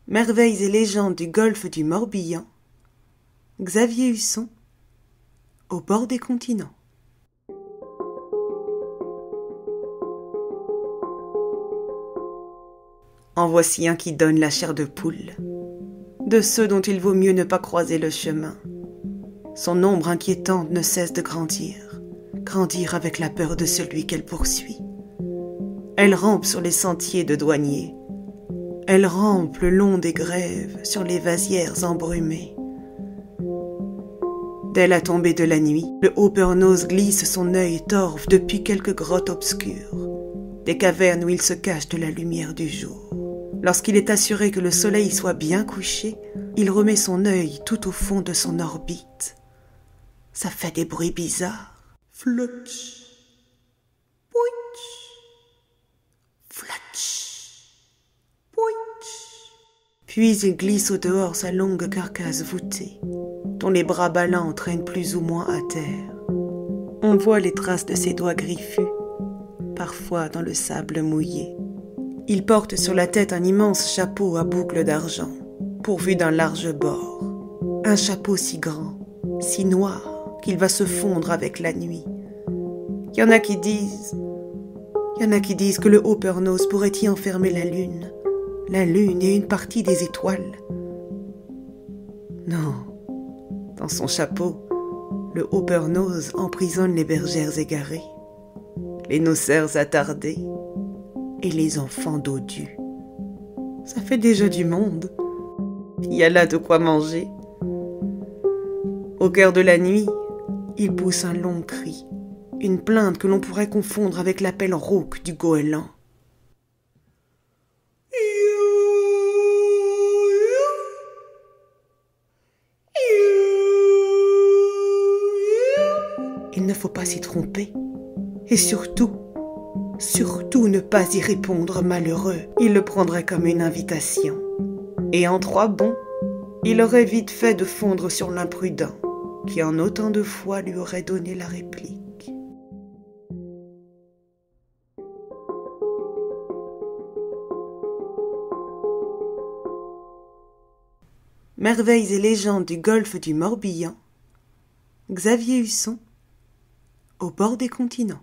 Merveilles et légendes du golfe du Morbihan, Xavier Husson, au bord des continents. En voici un qui donne la chair de poule, de ceux dont il vaut mieux ne pas croiser le chemin. Son ombre inquiétante ne cesse de grandir, grandir avec la peur de celui qu'elle poursuit. Elle rampe sur les sentiers de douaniers, elle rampe le long des grèves sur les vasières embrumées. Dès la tombée de la nuit, le Hoppernose glisse son œil torve depuis quelques grottes obscures, des cavernes où il se cache de la lumière du jour. Lorsqu'il est assuré que le soleil soit bien couché, il remet son œil tout au fond de son orbite. Ça fait des bruits bizarres. Flutch, pouitch, flutch, pouitch. Puis il glisse au dehors sa longue carcasse voûtée, dont les bras ballants traînent plus ou moins à terre. On voit les traces de ses doigts griffus, parfois dans le sable mouillé. Il porte sur la tête un immense chapeau à boucles d'argent, pourvu d'un large bord. Un chapeau si grand, si noir, qu'il va se fondre avec la nuit. Il y en a qui disent que le Hoppernose pourrait y enfermer la lune et une partie des étoiles. Non, dans son chapeau, le Hoppernose emprisonne les bergères égarées, les nocères attardés et les enfants dodus. Ça fait déjà du monde. Il y a là de quoi manger. Au cœur de la nuit, il pousse un long cri, une plainte que l'on pourrait confondre avec l'appel rauque du goéland. Il ne faut pas s'y tromper. Et surtout ne pas y répondre, malheureux. Il le prendrait comme une invitation. Et en 3 bonds, il aurait vite fait de fondre sur l'imprudent, qui en autant de fois lui aurait donné la réplique. Merveilles et légendes du golfe du Morbihan, Xavier Husson, au bord des continents.